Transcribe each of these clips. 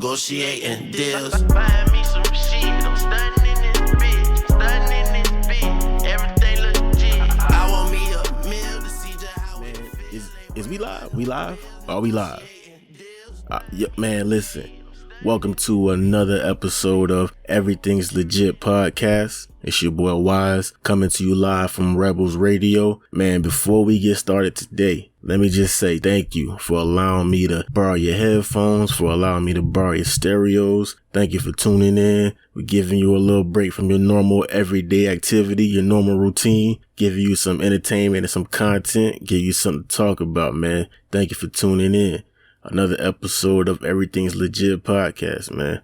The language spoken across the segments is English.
negotiating deals. Find me some shit, I'm stunning in this bitch, stunning in this bitch, everything legit. I want me a meal to see just how Man, is we live? We live? Are we live? Yeah, man, listen. Welcome to another episode of Everything's Legit podcast. It's your boy Wise coming to you live from Rebels Radio. Man, before we get started today, let me just say thank you for allowing me to borrow your headphones, for allowing me to borrow your stereos. Thank you for tuning in. We're giving you a little break from your normal everyday activity, your normal routine, giving you some entertainment and some content, give you something to talk about, man. Thank you for tuning in. Another episode of Everything's Legit podcast, man.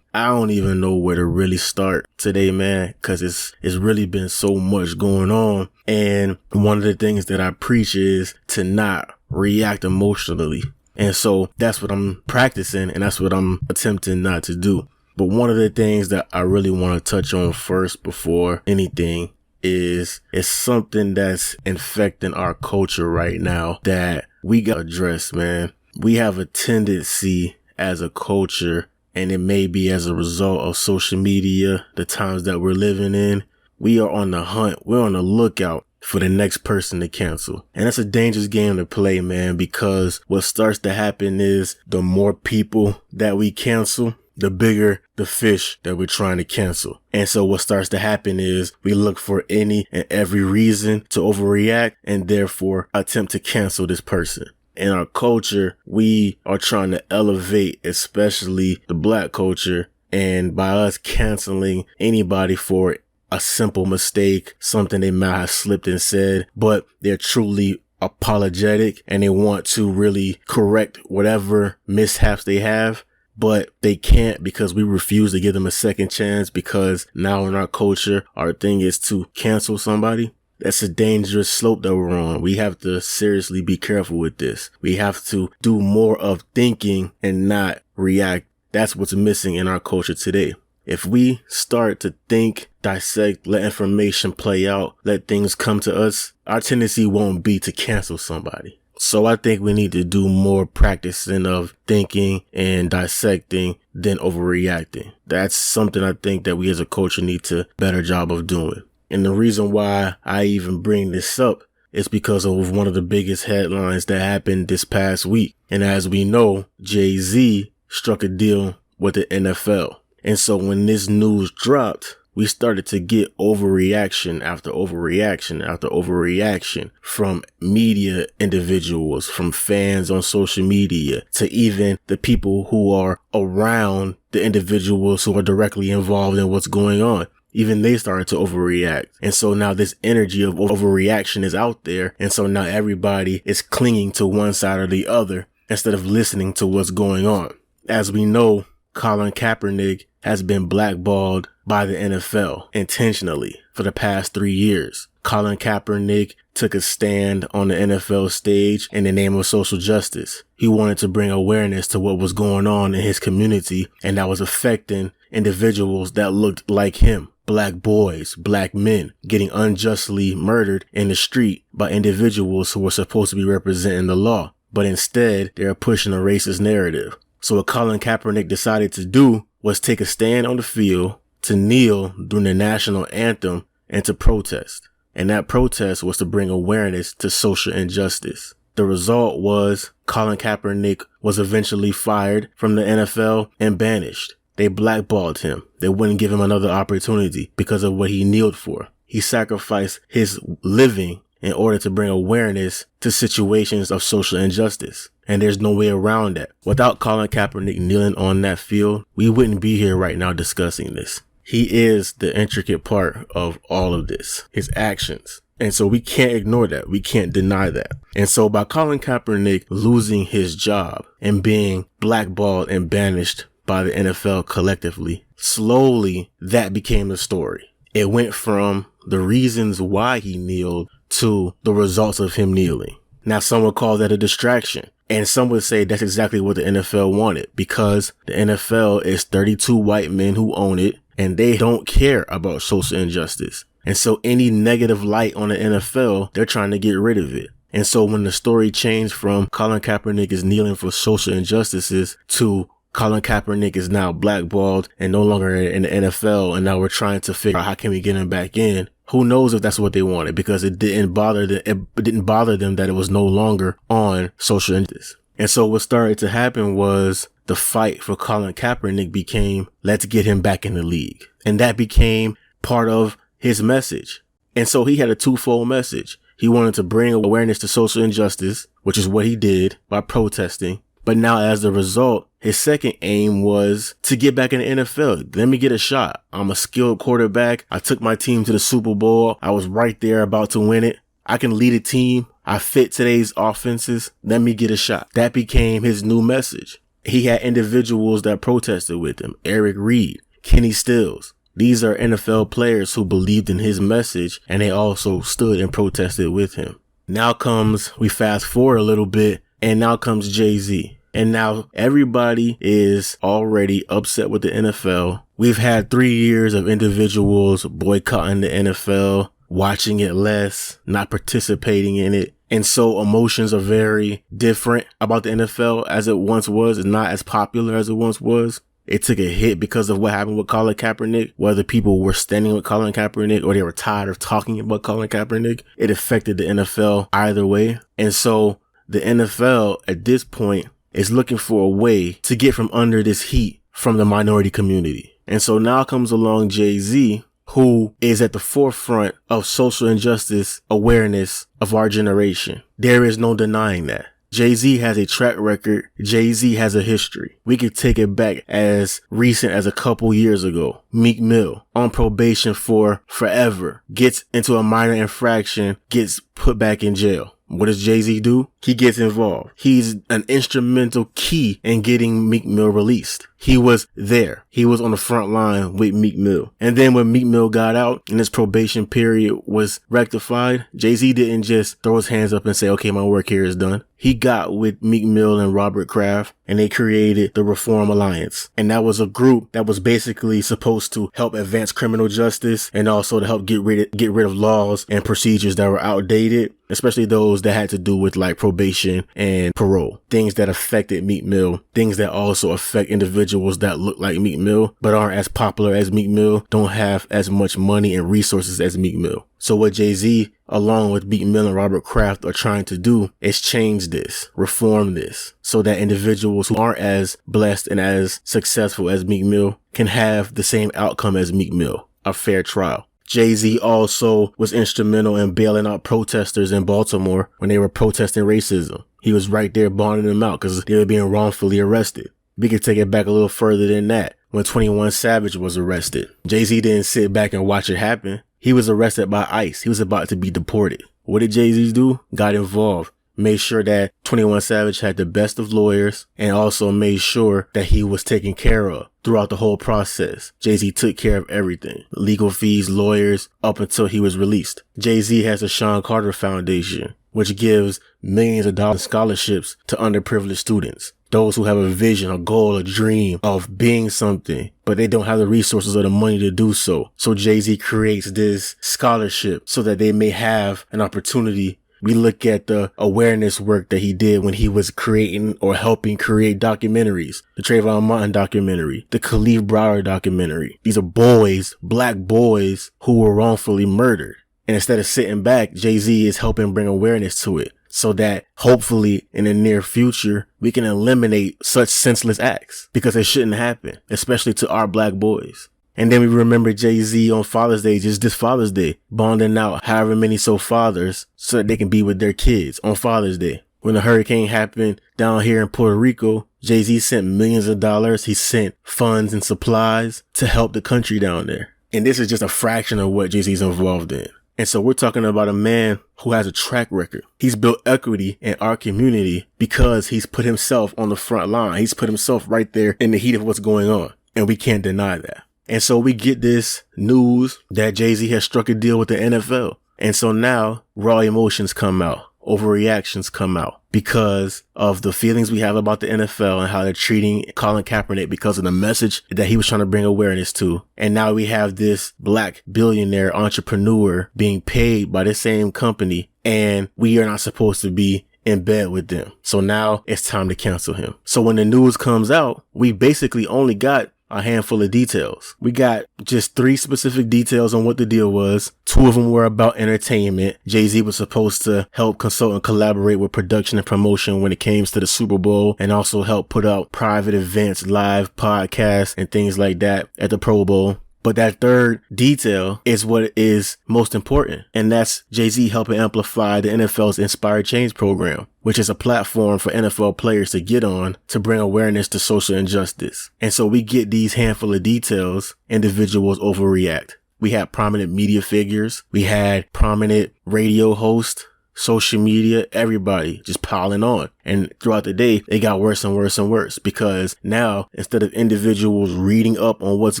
I don't even know where to really start today, man, because it's really been so much going on. And one of the things that I preach is to not react emotionally. And so that's what I'm practicing, and that's what I'm attempting not to do. But one of the things that I really want to touch on first before anything is something that's infecting our culture right now that we got to address, man. We have a tendency as a culture, and it may be as a result of social media, the times that we're living in. We are on the hunt. We're on the lookout for the next person to cancel. And that's a dangerous game to play, man, because what starts to happen is the more people that we cancel, the bigger the fish that we're trying to cancel. And so what starts to happen is we look for any and every reason to overreact and therefore attempt to cancel this person. In our culture, we are trying to elevate, especially the black culture, and by us canceling anybody for a simple mistake, something they might have slipped and said, but they're truly apologetic and they want to really correct whatever mishaps they have, but they can't because we refuse to give them a second chance, because now in our culture, our thing is to cancel somebody. That's a dangerous slope that we're on. We have to seriously be careful with this. We have to do more of thinking and not react. That's what's missing in our culture today. If we start to think, dissect, let information play out, let things come to us, our tendency won't be to cancel somebody. So I think we need to do more practicing of thinking and dissecting than overreacting. That's something I think that we as a culture need to better job of doing. And the reason why I even bring this up is because of one of the biggest headlines that happened this past week. And as we know, Jay-Z struck a deal with the NFL. And so when this news dropped, we started to get overreaction after overreaction after overreaction from media individuals, from fans on social media, to even the people who are around the individuals who are directly involved in what's going on. Even they started to overreact. And so now this energy of overreaction is out there. And so now everybody is clinging to one side or the other instead of listening to what's going on. As we know, Colin Kaepernick has been blackballed by the NFL intentionally for the past 3 years. Colin Kaepernick took a stand on the NFL stage in the name of social justice. He wanted to bring awareness to what was going on in his community, and that was affecting individuals that looked like him. Black boys, black men getting unjustly murdered in the street by individuals who were supposed to be representing the law. But instead, they're pushing a racist narrative. So what Colin Kaepernick decided to do was take a stand on the field, to kneel during the national anthem, and to protest. And that protest was to bring awareness to social injustice. The result was Colin Kaepernick was eventually fired from the NFL and banished. They blackballed him. They wouldn't give him another opportunity because of what he kneeled for. He sacrificed his living in order to bring awareness to situations of social injustice. And there's no way around that. Without Colin Kaepernick kneeling on that field, we wouldn't be here right now discussing this. He is the intricate part of all of this, his actions. And so we can't ignore that. We can't deny that. And so by Colin Kaepernick losing his job and being blackballed and banished by the NFL collectively, slowly that became the story. It went from the reasons why he kneeled to the results of him kneeling. Now, some would call that a distraction. And some would say that's exactly what the NFL wanted, because the NFL is 32 white men who own it, and they don't care about social injustice. And so any negative light on the NFL, they're trying to get rid of it. And so when the story changed from Colin Kaepernick is kneeling for social injustices to Colin Kaepernick is now blackballed and no longer in the NFL, and now we're trying to figure out how can we get him back in. Who knows if that's what they wanted, because it didn't bother them that it was no longer on social injustice. And so what started to happen was the fight for Colin Kaepernick became, let's get him back in the league. And that became part of his message. And so he had a twofold message. He wanted to bring awareness to social injustice, which is what he did by protesting. But now as a result, his second aim was to get back in the NFL. Let me get a shot. I'm a skilled quarterback. I took my team to the Super Bowl. I was right there about to win it. I can lead a team. I fit today's offenses. Let me get a shot. That became his new message. He had individuals that protested with him. Eric Reed, Kenny Stills. These are NFL players who believed in his message, and they also stood and protested with him. We fast forward a little bit, and now comes Jay-Z. And now everybody is already upset with the NFL. We've had 3 years of individuals boycotting the NFL, watching it less, not participating in it. And so emotions are very different about the NFL as it once was. It's not as popular as it once was. It took a hit because of what happened with Colin Kaepernick, whether people were standing with Colin Kaepernick or they were tired of talking about Colin Kaepernick. It affected the NFL either way. And so the NFL at this point is looking for a way to get from under this heat from the minority community. And so now comes along Jay-Z, who is at the forefront of social injustice awareness of our generation. There is no denying that. Jay-Z has a track record. Jay-Z has a history. We could take it back as recent as a couple years ago. Meek Mill, on probation for forever, gets into a minor infraction, gets put back in jail. What does Jay-Z do? He gets involved. He's an instrumental key in getting Meek Mill released. He was there. He was on the front line with Meek Mill. And then when Meek Mill got out and his probation period was rectified, Jay-Z didn't just throw his hands up and say, okay, my work here is done. He got with Meek Mill and Robert Kraft, and they created the Reform Alliance. And that was a group that was basically supposed to help advance criminal justice and also to help get rid of laws and procedures that were outdated, especially those that had to do with like probation and parole, things that affected Meek Mill, things that also affect individuals that look like Meek Mill but aren't as popular as Meek Mill, don't have as much money and resources as Meek Mill. So what Jay-Z, along with Meek Mill and Robert Kraft, are trying to do is change this, reform this, so that individuals who aren't as blessed and as successful as Meek Mill can have the same outcome as Meek Mill, a fair trial. Jay-Z also was instrumental in bailing out protesters in Baltimore when they were protesting racism. He was right there bonding them out because they were being wrongfully arrested. We could take it back a little further than that. When 21 Savage was arrested, Jay-Z didn't sit back and watch it happen. He was arrested by ICE. He was about to be deported. What did Jay-Z do? Got involved. Made sure that 21 Savage had the best of lawyers and also made sure that he was taken care of throughout the whole process. Jay-Z took care of everything. Legal fees, lawyers, up until he was released. Jay-Z has the Sean Carter Foundation, which gives millions of dollars in scholarships to underprivileged students. Those who have a vision, a goal, a dream of being something, but they don't have the resources or the money to do so. So Jay-Z creates this scholarship so that they may have an opportunity. We look at the awareness work that he did when he was creating or helping create documentaries. The Trayvon Martin documentary, the Khalif Browder documentary. These are boys, black boys who were wrongfully murdered. And instead of sitting back, Jay-Z is helping bring awareness to it so that hopefully in the near future, we can eliminate such senseless acts because it shouldn't happen, especially to our black boys. And then we remember Jay-Z on Father's Day, just this Father's Day, bonding out however many fathers so that they can be with their kids on Father's Day. When the hurricane happened down here in Puerto Rico, Jay-Z sent millions of dollars. He sent funds and supplies to help the country down there. And this is just a fraction of what Jay-Z's involved in. And so we're talking about a man who has a track record. He's built equity in our community because he's put himself on the front line. He's put himself right there in the heat of what's going on. And we can't deny that. And so we get this news that Jay-Z has struck a deal with the NFL. And so now raw emotions come out. Overreactions come out because of the feelings we have about the NFL and how they're treating Colin Kaepernick because of the message that he was trying to bring awareness to. And now we have this black billionaire entrepreneur being paid by the same company, and we are not supposed to be in bed with them. So now it's time to cancel him. So when the news comes out, we basically only got a handful of details. We got just 3 specific details on what the deal was. 2 of them were about entertainment. Jay-Z was supposed to help consult and collaborate with production and promotion when it came to the Super Bowl, and also help put out private events, live podcasts, and things like that at the Pro Bowl. But that 3rd detail is what is most important, and that's Jay-Z helping amplify the NFL's Inspired Change program, which is a platform for NFL players to get on to bring awareness to social injustice. And so we get these handful of details, individuals overreact. We had prominent media figures, we had prominent radio hosts, social media, everybody just piling on. And throughout the day, it got worse and worse and worse, because now instead of individuals reading up on what's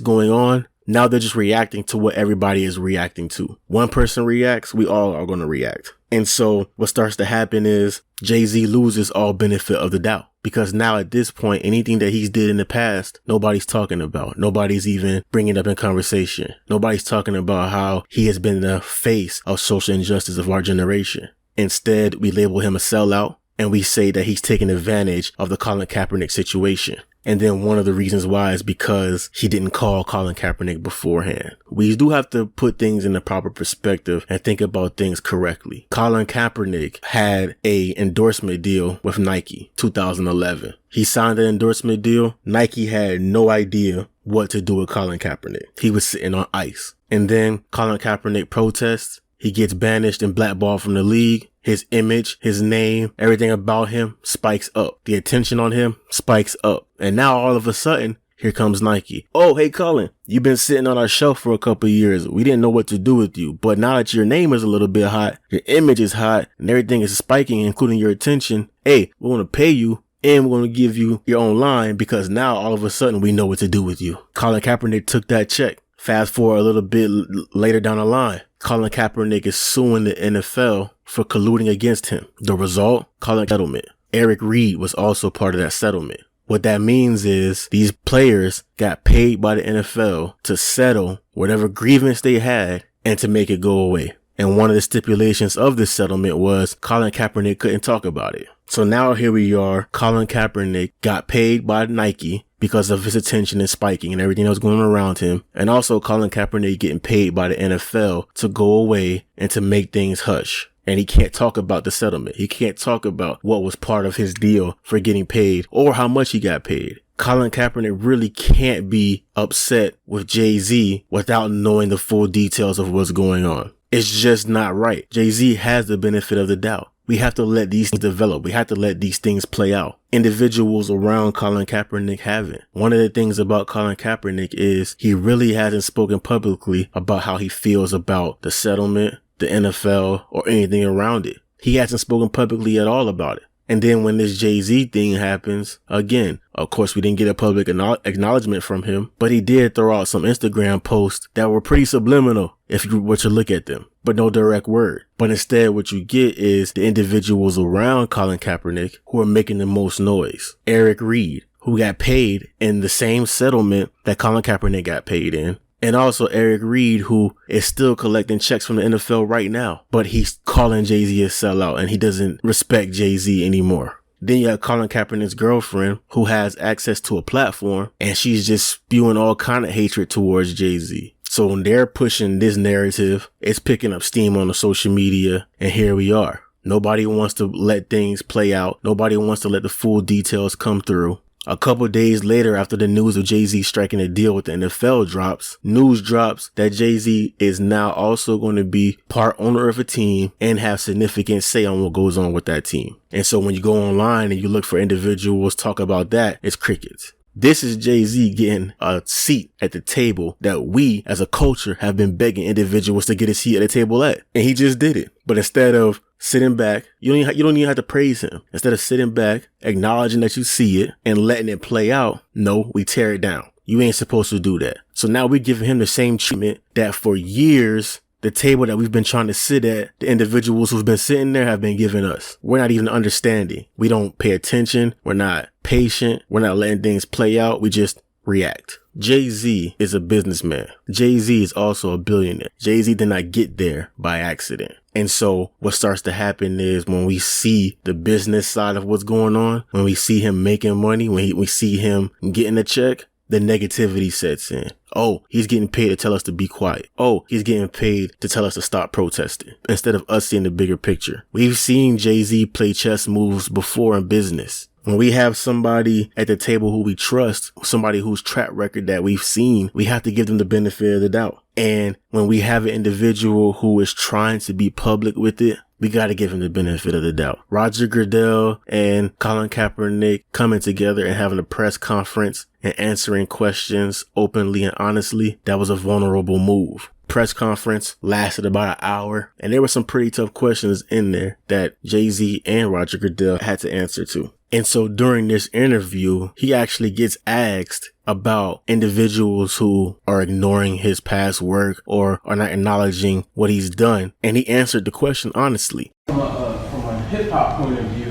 going on, now they're just reacting to what everybody is reacting to. One person reacts, we all are going to react. And so what starts to happen is Jay-Z loses all benefit of the doubt, because now at this point, anything that he's did in the past, nobody's talking about. Nobody's even bringing up in conversation. Nobody's talking about how he has been the face of social injustice of our generation. Instead, we label him a sellout, and we say that he's taking advantage of the Colin Kaepernick situation. And then one of the reasons why is because he didn't call Colin Kaepernick beforehand. We do have to put things in the proper perspective and think about things correctly. Colin Kaepernick had a endorsement deal with Nike, 2011. He signed an endorsement deal. Nike had no idea what to do with Colin Kaepernick. He was sitting on ice. And then Colin Kaepernick protests. He gets banished and blackballed from the league. His image, his name, everything about him spikes up. The attention on him spikes up. And now all of a sudden, here comes Nike. Oh, hey, Colin, you've been sitting on our shelf for a couple of years. We didn't know what to do with you. But now that your name is a little bit hot, your image is hot, and everything is spiking, including your attention, hey, we want to pay you. And we're going to give you your own line, because now all of a sudden we know what to do with you. Colin Kaepernick took that check. Fast forward a little bit later down the line, Colin Kaepernick is suing the NFL for colluding against him. The result, Colin settlement. Eric Reed was also part of that settlement. What that means is these players got paid by the NFL to settle whatever grievance they had and to make it go away. And one of the stipulations of this settlement was Colin Kaepernick couldn't talk about it. So now here we are. Colin Kaepernick got paid by Nike because of his attention and spiking and everything that was going on around him. And also Colin Kaepernick getting paid by the NFL to go away and to make things hush. And he can't talk about the settlement. He can't talk about what was part of his deal for getting paid or how much he got paid. Colin Kaepernick really can't be upset with Jay-Z without knowing the full details of what's going on. It's just not right. Jay-Z has the benefit of the doubt. We have to let these things develop. We have to let these things play out. Individuals around Colin Kaepernick haven't. One of the things about Colin Kaepernick is he really hasn't spoken publicly about how he feels about the settlement, the NFL, or anything around it. He hasn't spoken publicly at all about it. And then when this Jay-Z thing happens, again, of course, we didn't get a public acknowledgement from him, but he did throw out some Instagram posts that were pretty subliminal if you were to look at them, but no direct word. But instead, what you get is the individuals around Colin Kaepernick who are making the most noise. Eric Reed, who got paid in the same settlement that Colin Kaepernick got paid in. And also Eric Reed, who is still collecting checks from the NFL right now, but he's calling Jay-Z a sellout and he doesn't respect Jay-Z anymore. Then you have Colin Kaepernick's girlfriend, who has access to a platform, and she's just spewing all kind of hatred towards Jay-Z. So when they're pushing this narrative, it's picking up steam on the social media, and here we are. Nobody wants to let things play out. Nobody wants to let the full details come through. A couple of days later, after the news of Jay-Z striking a deal with the NFL drops, news drops that Jay-Z is now also going to be part owner of a team and have significant say on what goes on with that team. And so when you go online and you look for individuals talk about that, it's crickets. This is Jay-Z getting a seat at the table that we as a culture have been begging individuals to get a seat at the table at. And he just did it. But instead of sitting back, you don't even have to praise him. Instead of sitting back, acknowledging that you see it and letting it play out, no, we tear it down. You ain't supposed to do that. So now we're giving him the same treatment that for years, the table that we've been trying to sit at, the individuals who've been sitting there have been giving us. We're not even understanding. We don't pay attention. We're not patient. We're not letting things play out. We just react. Jay-Z is a businessman. Jay-Z is also a billionaire. Jay-Z did not get there by accident. And so what starts to happen is when we see the business side of what's going on, when we see him making money, when we see him getting a check, the negativity sets in. Oh, he's getting paid to tell us to be quiet. Oh, he's getting paid to tell us to stop protesting, instead of us seeing the bigger picture. We've seen Jay-Z play chess moves before in business. When we have somebody at the table who we trust, somebody whose track record that we've seen, we have to give them the benefit of the doubt. And when we have an individual who is trying to be public with it, we got to give him the benefit of the doubt. Roger Goodell and Colin Kaepernick coming together and having a press conference and answering questions openly and honestly, that was a vulnerable move. Press conference lasted about an hour, and there were some pretty tough questions in there that Jay-Z and Roger Goodell had to answer to. And so during this interview, he actually gets asked about individuals who are ignoring his past work or are not acknowledging what he's done. And he answered the question honestly. From a hip hop point of view,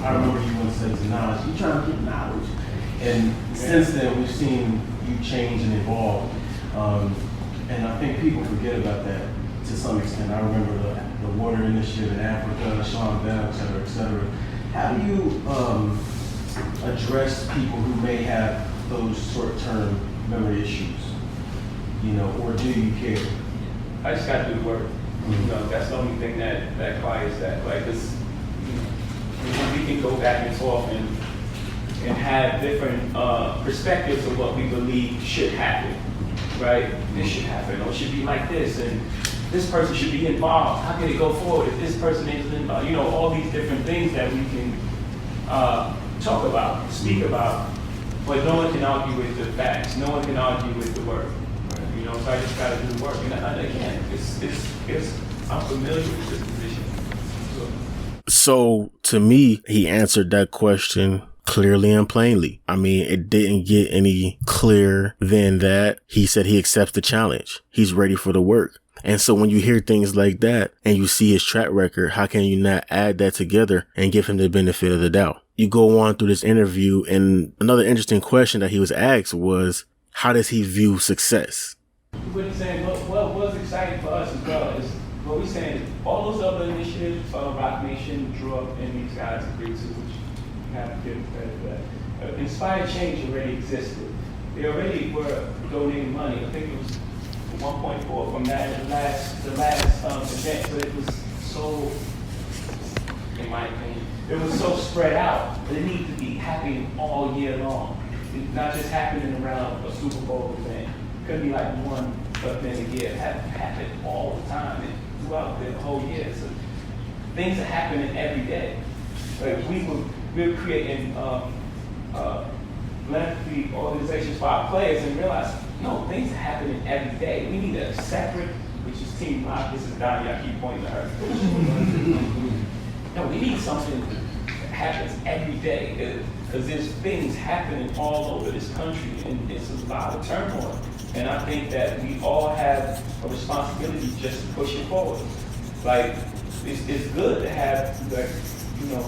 I remember you once said to Nas, you're trying to get knowledge. And since then, we've seen you change and evolve. And I think people forget about that to some extent. I remember the water initiative in Africa, Sean Bell, et cetera, et cetera. How do you address people who may have those short-term memory issues, or do you care? I just got to do the work. That's the only thing that quiets that. Like this, we can go back and forth and have different perspectives of what we believe should happen, right? This should happen, or it should be like this, and this person should be involved. How can it go forward if this person isn't involved? All these different things that we can talk about, speak about, but no one can argue with the facts. No one can argue with the work. So I just got to do the work. And again, I'm familiar with this position. So to me, he answered that question clearly and plainly. I mean, it didn't get any clearer than that. He said he accepts the challenge. He's ready for the work. And so when you hear things like that and you see his track record, how can you not add that together and give him the benefit of the doubt? You go on through this interview, and another interesting question that he was asked was, how does he view success? What he's saying, what was exciting for us as well is what we're saying, all those other initiatives, Rock Nation, Drew Up, and these guys agreed to, which you have to give credit for that. Inspired Change already existed. They already were donating money. I think it was 1.4 from that the last event, but it was so, in my opinion, it was so spread out. But it needed to be happening all year long. It's not just happening around a Super Bowl event. It couldn't be like one event a year. It had to happen all the time and throughout the whole year. So things are happening every day. Like we were creating philanthropy organizations for our players and realize, no, things are happening every day. We need a separate, which is Team Rock. This is Donnie, I keep pointing to her. No, we need something that happens every day because there's things happening all over this country and it's a lot of turmoil. And I think that we all have a responsibility just to push it forward. Like, it's good to have,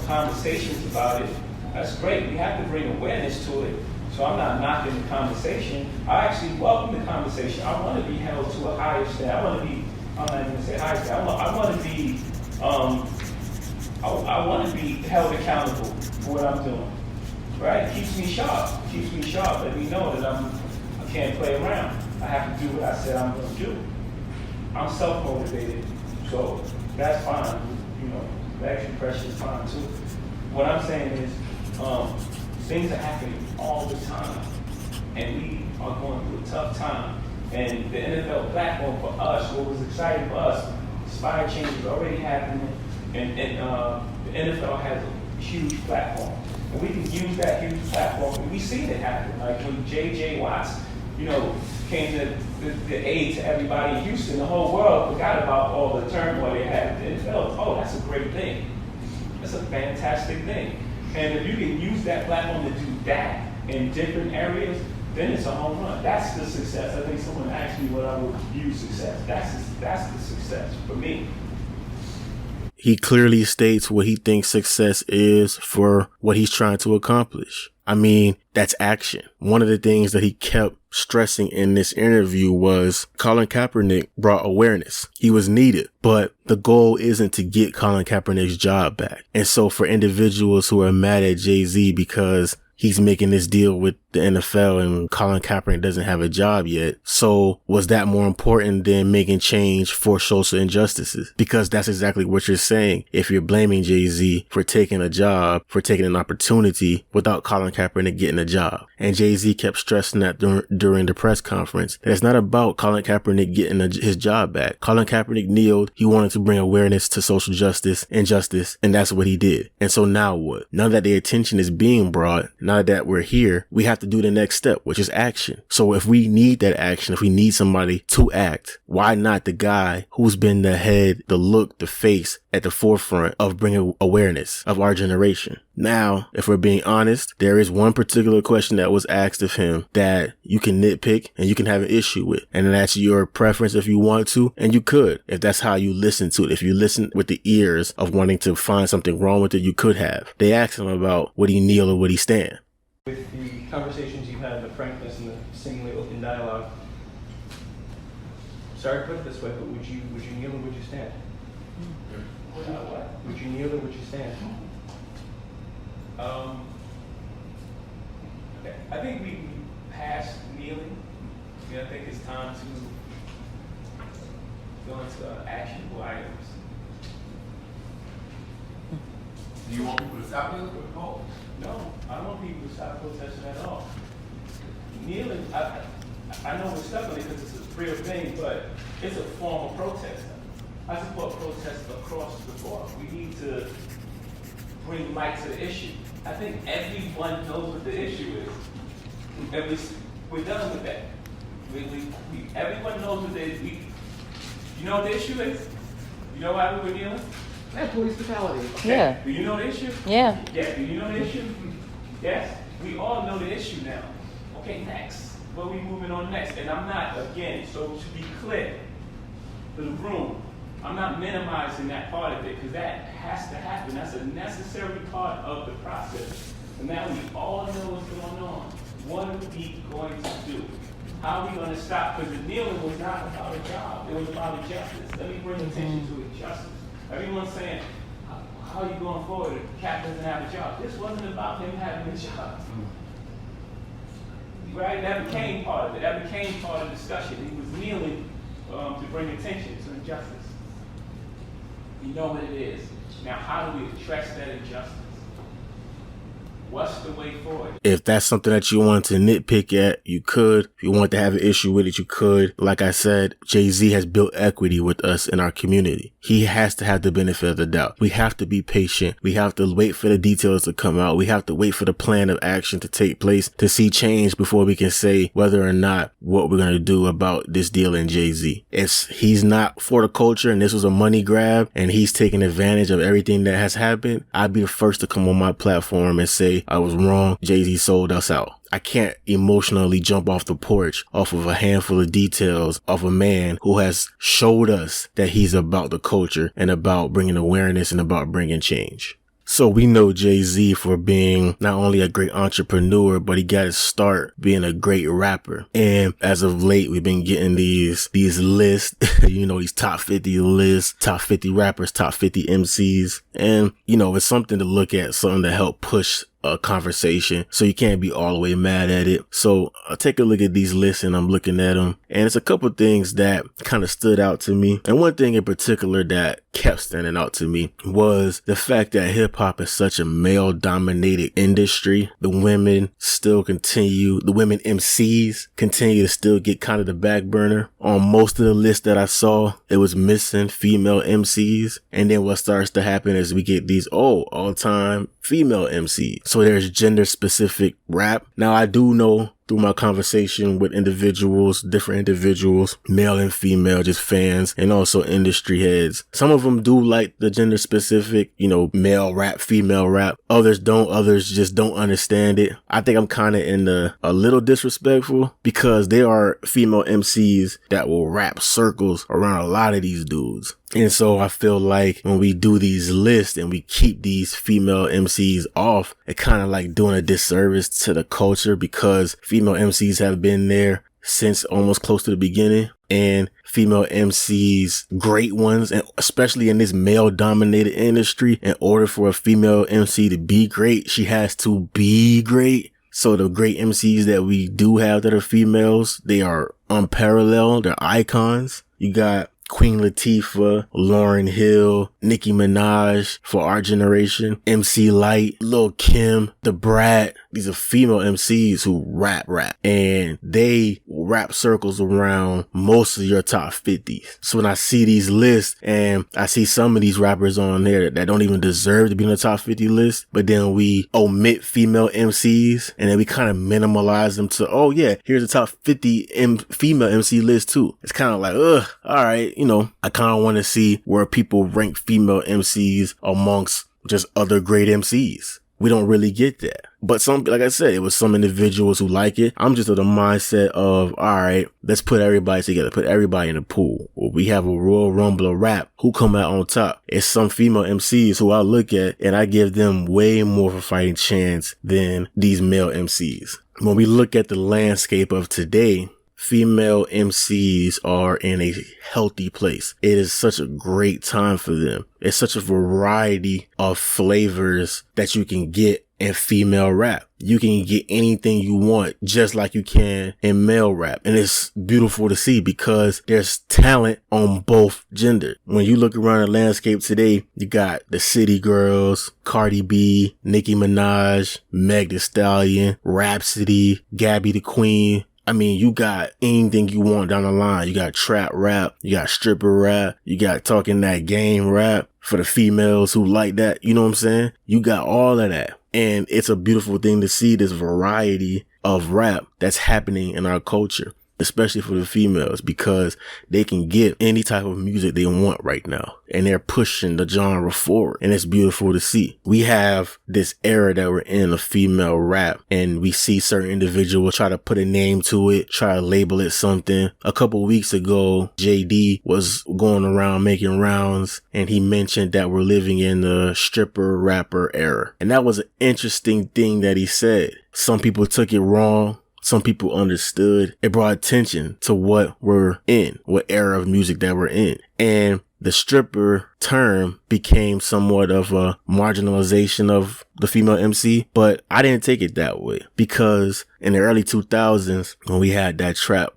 conversations about it. That's great. We have to bring awareness to it. So I'm not knocking the conversation. I actually welcome the conversation. I want to be held to a higher standard. I'm not even going to say higher standard. I want to be, I want to be held accountable for what I'm doing. Right? It keeps me sharp. Let me know that I can't play around. I have to do what I said I'm going to do. I'm self-motivated, so that's fine. The extra pressure is fine too. What I'm saying is, things are happening all the time, and we are going through a tough time. And the NFL platform for us, what was exciting for us, Inspired Change is already happening, and the NFL has a huge platform. And we can use that huge platform, and we see it happen. Like when J.J. Watts, came to the aid to everybody in Houston, the whole world forgot about all the turmoil they had. The NFL, oh, that's a great thing. That's a fantastic thing. And if you can use that platform to do that in different areas, then it's a home run. That's the success. I think someone asked me what I would view success. That's the success for me. He clearly states what he thinks success is for what he's trying to accomplish. I mean, that's action. One of the things that he kept stressing in this interview was Colin Kaepernick brought awareness. He was needed, but the goal isn't to get Colin Kaepernick's job back. And so for individuals who are mad at Jay-Z because he's making this deal with the NFL and Colin Kaepernick doesn't have a job yet. So was that more important than making change for social injustices? Because that's exactly what you're saying. If you're blaming Jay-Z for taking a job, for taking an opportunity without Colin Kaepernick getting a job. And Jay-Z kept stressing that during the press conference, that it's not about Colin Kaepernick getting his job back. Colin Kaepernick kneeled. He wanted to bring awareness to social justice, injustice, and that's what he did. And so now what? Now that the attention is being brought, now that we're here, we have to do the next step, which is action. So if we need that action, if we need somebody to act, why not the guy who's been the head, the look, the face at the forefront of bringing awareness of our generation? Now, if we're being honest, there is one particular question that was asked of him that you can nitpick and you can have an issue with. And that's your preference if you want to, and you could, if that's how you listen to it. If you listen with the ears of wanting to find something wrong with it, you could have. They asked him about would he kneel or would he stand? With the conversations you've had, the frankness and the seemingly open dialogue, sorry to put it this way, but would you kneel or would you stand? What? Would you kneel or would you stand? I think we passed kneeling. I think it's time to go into actionable items. Do you want people to stop kneeling or no? No, I don't want people to stop protesting at all. Kneeling, I know we're stuck on it because it's a real thing, but it's a form of protest. I support protests across the board. We need to bring light to the issue. I think everyone knows what the issue is. And we're done with that. Everyone knows what the issue is. You know what the issue is? You know why we were kneeling? Police brutality. Okay. Yeah. Do you know the issue? Yeah. Yeah. Do you know the issue? Yes. We all know the issue now. Okay, next. Where are we moving on next? And I'm not, again, so to be clear for the room, I'm not minimizing that part of it because that has to happen. That's a necessary part of the process. And now we all know what's going on. What are we going to do? How are we going to stop? Because the kneeling was not about a job. It was about justice. Let me bring attention to it, justice. Everyone's saying, how are you going forward? Cap doesn't have a job. This wasn't about him having a job. Right? That became part of it. That became part of the discussion. He was kneeling to bring attention to injustice. You know what it is. Now, how do we address that injustice? What's the way forward? If that's something that you want to nitpick at, you could. If you want to have an issue with it, you could. Like I said, Jay-Z has built equity with us in our community. He has to have the benefit of the doubt. We have to be patient. We have to wait for the details to come out. We have to wait for the plan of action to take place to see change before we can say whether or not what we're going to do about this deal in Jay-Z. He's not for the culture and this was a money grab and he's taking advantage of everything that has happened. I'd be the first to come on my platform and say, I was wrong. Jay-Z sold us out. I can't emotionally jump off the porch off of a handful of details of a man who has showed us that he's about the culture and about bringing awareness and about bringing change. So we know Jay-Z for being not only a great entrepreneur, but he got his start being a great rapper. And as of late, we've been getting these lists, these top 50 lists, top 50 rappers, top 50 MCs. And, it's something to look at, something to help push a conversation. So you can't be all the way mad at it. So I'll take a look at these lists and I'm looking at them. And it's a couple of things that kind of stood out to me. And one thing in particular that kept standing out to me was the fact that hip hop is such a male dominated industry. The women MCs continue to still get kind of the back burner. On most of the lists that I saw, it was missing female MCs. And then what starts to happen is we get these all-time female MCs. So there's gender specific rap. Now I do know through my conversation with different individuals, male and female, just fans and also industry heads. Some of them do like the gender specific, male rap, female rap. Others don't. Others just don't understand it. I think I'm kind of a little disrespectful because there are female MCs that will rap circles around a lot of these dudes. And so I feel like when we do these lists and we keep these female MCs off, it kind of like doing a disservice to the culture, because female MCs have been there since almost close to the beginning. And female MCs, great ones, and especially in this male dominated industry, in order for a female MC to be great, she has to be great. So the great MCs that we do have that are females, they are unparalleled. They're icons. You got Queen Latifah, Lauryn Hill, Nicki Minaj for our generation, MC Lyte, Lil Kim, Da Brat. These are female MCs who rap, and they rap circles around most of your top 50s. So when I see these lists and I see some of these rappers on there that don't even deserve to be in the top 50 list, but then we omit female MCs and then we kind of minimalize them to, oh yeah, here's the top 50 female MC list too. It's kind of like, ugh, all right. I kind of want to see where people rank female MCs amongst just other great MCs. We don't really get that. But like I said, it was some individuals who like it. I'm just of the mindset of, all right, let's put everybody together, put everybody in the pool. Or we have a Royal Rumble of rap. Who come out on top? It's some female MCs who I look at and I give them way more of a fighting chance than these male MCs. When we look at the landscape of today, female MCs are in a healthy place. It is such a great time for them. It's such a variety of flavors that you can get in female rap. You can get anything you want just like you can in male rap. And it's beautiful to see because there's talent on both genders. When you look around the landscape today, you got the City Girls, Cardi B, Nicki Minaj, Meg Thee Stallion, Rhapsody, Gabby the Queen. I mean, you got anything you want down the line. You got trap rap, you got stripper rap, you got talking that game rap for the females who like that. You know what I'm saying? You got all of that. And it's a beautiful thing to see this variety of rap that's happening in our culture, especially for the females, because they can get any type of music they want right now. And they're pushing the genre forward. And it's beautiful to see. We have this era that we're in of female rap, and we see certain individuals try to put a name to it, try to label it something. A couple weeks ago, JD was going around making rounds, and he mentioned that we're living in the stripper rapper era. And that was an interesting thing that he said. Some people took it wrong. Some people understood. It brought attention to what we're in, what era of music that we're in. And the stripper term became somewhat of a marginalization of the female MC, but I didn't take it that way, because in the early 2000s, when we had that trap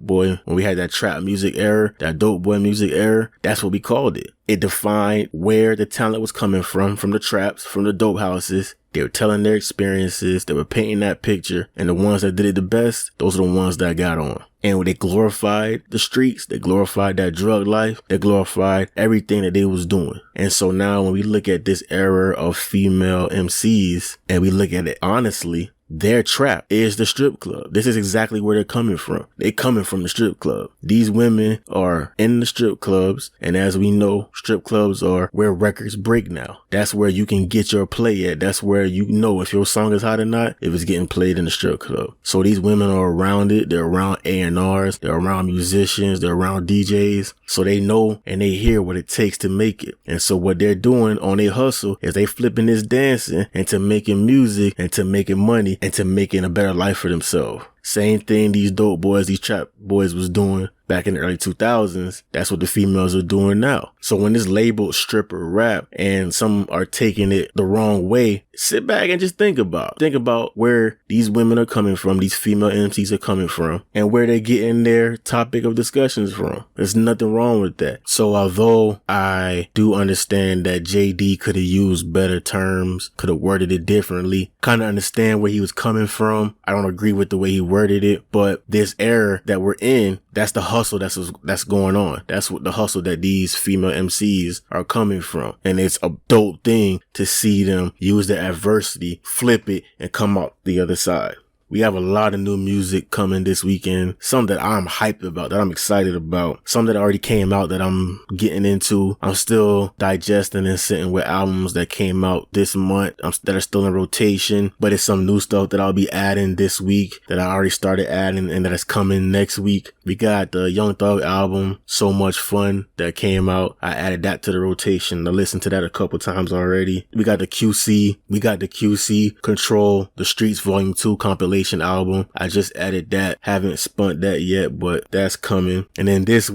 music era, that dope boy music era, that's what we called it. It defined where the talent was coming from the traps, from the dope houses. They were telling their experiences. They were painting that picture. And the ones that did it the best, those are the ones that got on. And they glorified the streets. They glorified that drug life. They glorified everything that they was doing. And so now when we look at this era of female MCs and we look at it honestly, their trap is the strip club. This is exactly where they're coming from. They're coming from the strip club. These women are in the strip clubs. And as we know, strip clubs are where records break now. That's where you can get your play at. That's where you know if your song is hot or not, if it's getting played in the strip club. So these women are around it. They're around A&Rs. They're around musicians. They're around DJs. So they know and they hear what it takes to make it. And so what they're doing on their hustle is they flipping this dancing into making music and to making money and to making a better life for themselves. Same thing these dope boys, these trap boys was doing back in the early 2000s. That's what the females are doing now. So when it's labeled stripper rap and some are taking it the wrong way, sit back and just think about where these women are coming from, these female MCs are coming from, and where they're getting their topic of discussions from. There's nothing wrong with that. So although I do understand that JD could have used better terms, could have worded it differently, kind of understand where he was coming from. I don't agree with the way he worded it, but this era that we're in, that's the hustle that's going on. That's what the hustle that these female MCs are coming from. And it's a dope thing to see them use the adversity, flip it, and come out the other side. We have a lot of new music coming this weekend. Some that I'm hyped about, that I'm excited about. Some that already came out that I'm getting into. I'm still digesting and sitting with albums that came out this month that are still in rotation. But it's some new stuff that I'll be adding this week that I already started adding and that is coming next week. We got the Young Thug album, So Much Fun, that came out. I added that to the rotation. I listened to that a couple times already. We got the QC Control, The Streets Volume 2 compilation album. I just added that. Haven't spun that yet, but that's coming. And then this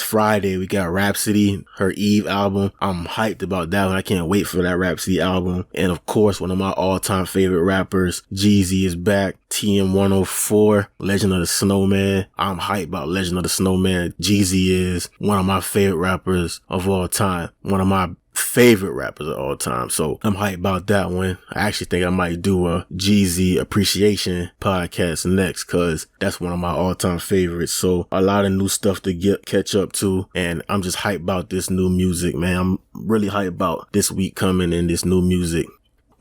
Friday, we got Rhapsody, her Eve album. I'm hyped about that one. I can't wait for that Rhapsody album. And of course, one of my all-time favorite rappers, Jeezy, is back. TM104, Legend of the Snowman. I'm hyped about Legend of the Snowman. Jeezy is one of my favorite rappers of all time. One of my favorite rappers of all time. So I'm hyped about that one. I actually think I might do a Jeezy appreciation podcast next, cause that's one of my all-time favorites. So a lot of new stuff to catch up to, and I'm just hyped about this new music, man. I'm really hyped about this week coming and this new music.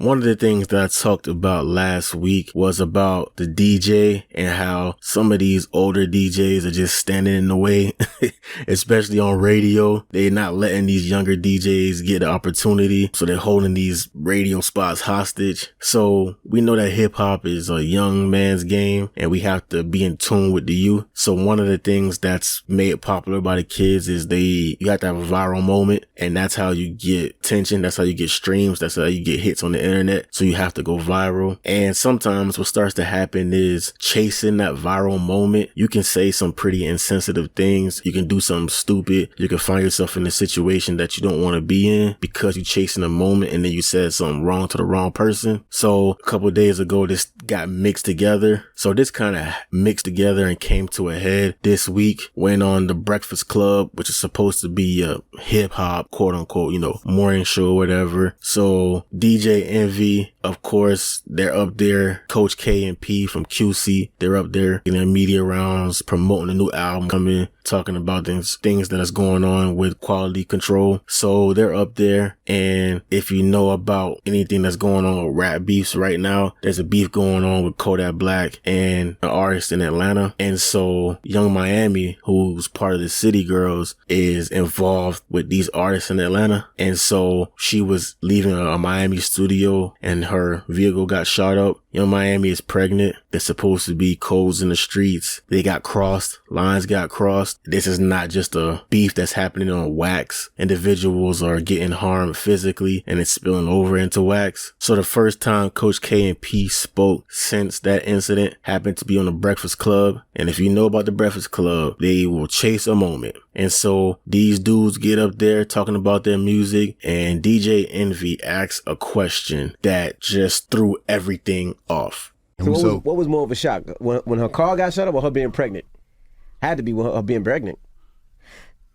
One of the things that I talked about last week was about the DJ and how some of these older DJs are just standing in the way, especially on radio. They're not letting these younger DJs get the opportunity. So they're holding these radio spots hostage. So we know that hip hop is a young man's game and we have to be in tune with the youth. So one of the things that's made popular by the kids is you have to have a viral moment, and that's how you get attention. That's how you get streams. That's how you get hits on the internet. So you have to go viral. And sometimes what starts to happen is chasing that viral moment. You can say some pretty insensitive things. You can do something stupid. You can find yourself in a situation that you don't want to be in because you're chasing a moment and then you said something wrong to the wrong person. So a couple of days ago, this got mixed together. So this kind of mixed together and came to a head this week when on the Breakfast Club, which is supposed to be a hip hop, quote unquote, morning show or whatever. So DJ Envy, of course, they're up there. Coach K and P from QC, they're up there in their media rounds, promoting a new album coming, talking about things that is going on with quality control. So they're up there. And if you know about anything that's going on with rap beefs right now, there's a beef going on with Kodak Black and an artist in Atlanta. And so Young Miami, who's part of the City Girls, is involved with these artists in Atlanta. And so she was leaving a Miami studio and her vehicle got shot up. Young Miami is pregnant. There's supposed to be codes in the streets. They got crossed. Lines got crossed. This is not just a beef that's happening on wax. Individuals are getting harmed physically and it's spilling over into wax. So the first time Coach K and P spoke since that incident happened to be on the Breakfast Club. And if you know about the Breakfast Club, they will chase a moment. And so these dudes get up there talking about their music, and DJ Envy asks a question that just threw everything off. So what was more of a shock? When her car got shut up or her being pregnant? Had to be her being pregnant.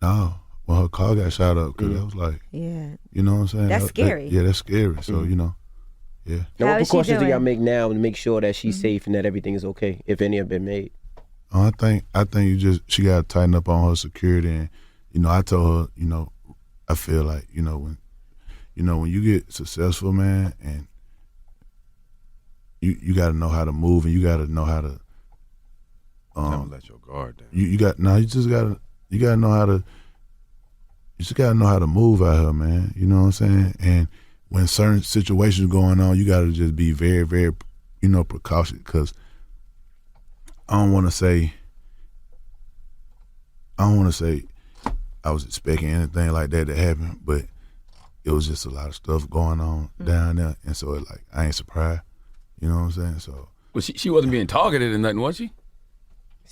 No, when her car got shot up, because I was like, yeah, you know what I'm saying? That's scary. That's scary. So, yeah. Now, what precautions do y'all make now to make sure that she's safe and that everything is okay, if any have been made? I think she got to tighten up on her security. And, I told her, I feel like, when you get successful, man, and you got to know how to move and you got to know how to, don't let your guard down. You just gotta know how to move out here, man. You know what I'm saying? And when certain situations going on, you gotta just be very, very, precautious, because I don't want to say I was expecting anything like that to happen, but it was just a lot of stuff going on down there, and so I ain't surprised. You know what I'm saying? So, well, she wasn't being targeted or nothing, was she?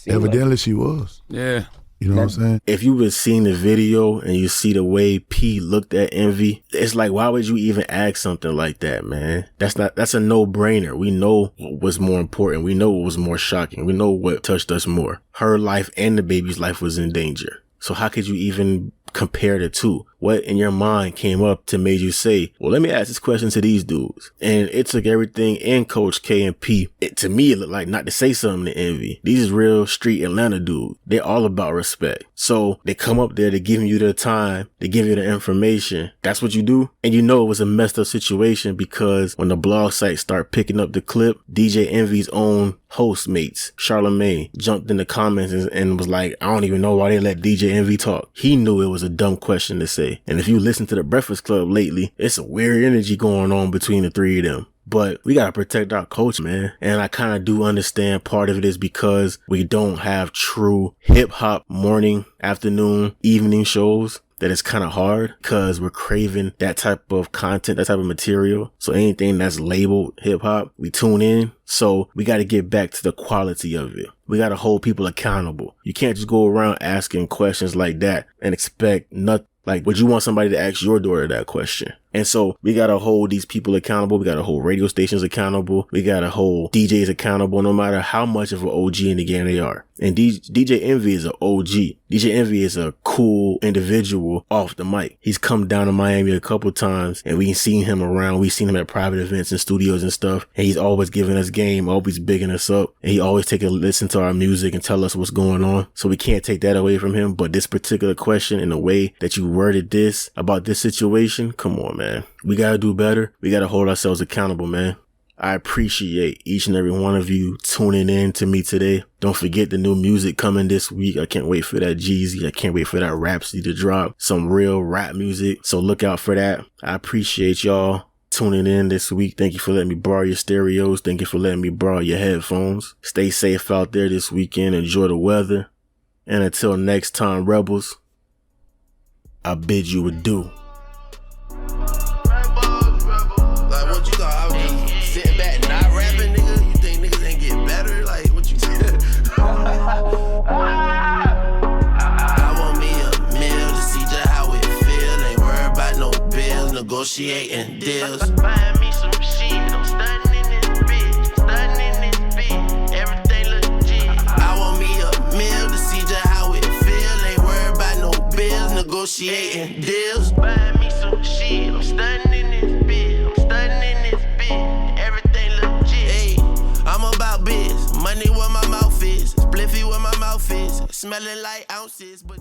Evidently she was. Yeah. You know what I'm saying? If you was seeing the video and you see the way P looked at Envy, it's like, why would you even ask something like that, man? That's a no-brainer. We know what was more important. We know what was more shocking. We know what touched us more. Her life and the baby's life was in danger. So how could you even compare the two? What in your mind came up to made you say, well, let me ask this question to these dudes? And it took everything in Coach K and P. To me, it looked like not to say something to Envy. These is real street Atlanta dudes. They're all about respect. So they come up there, they're giving you their time, they give you the information. That's what you do. And it was a messed up situation, because when the blog sites start picking up the clip, DJ Envy's own host mates, Charlamagne, jumped in the comments and was like, I don't even know why they let DJ Envy talk. He knew it was a dumb question to say. And if you listen to the Breakfast Club lately, it's a weird energy going on between the three of them. but we gotta protect our culture, man. And I kind of do understand part of it is because we don't have true hip hop morning, afternoon, evening shows. That it's kind of hard because we're craving that type of content, that type of material. So anything that's labeled hip hop, we tune in. So we got to get back to the quality of it. We got to hold people accountable. You can't just go around asking questions like that and expect nothing. Like, would you want somebody to ask your daughter that question? And so we got to hold these people accountable. We got to hold radio stations accountable. We got to hold DJs accountable no matter how much of an OG in the game they are. And DJ Envy is an OG. DJ Envy is a cool individual off the mic. He's come down to Miami a couple times and we've seen him around. We've seen him at private events and studios and stuff. And he's always giving us game, always bigging us up. And he always take a listen to our music and tell us what's going on. So we can't take that away from him. But this particular question and the way that you worded this about this situation, come on, man. We got to do better. We got to hold ourselves accountable, man. I appreciate each and every one of you tuning in to me today. Don't forget the new music coming this week. I can't wait for that Jeezy. I can't wait for that Rhapsody to drop. Some real rap music. So look out for that. I appreciate y'all tuning in this week. Thank you for letting me borrow your stereos. Thank you for letting me borrow your headphones. Stay safe out there this weekend. Enjoy the weather. And until next time, Rebels, I bid you adieu. Like, what you thought? I was just sitting back, not rapping, nigga? You think niggas ain't get better? Like, what you said? I want me a meal to see just how it feel. Ain't worried about no bills, negotiating deals. Buying me some shit, I'm stunning in this bitch, everything legit. I want me a meal to see just how it feel. Ain't worried about no bills, negotiating deals. Buying me some shit, I'm stunning in this bitch, everything legit. Hey, I'm about biz, money where my mouth is, spliffy where my mouth is, smelling like ounces, but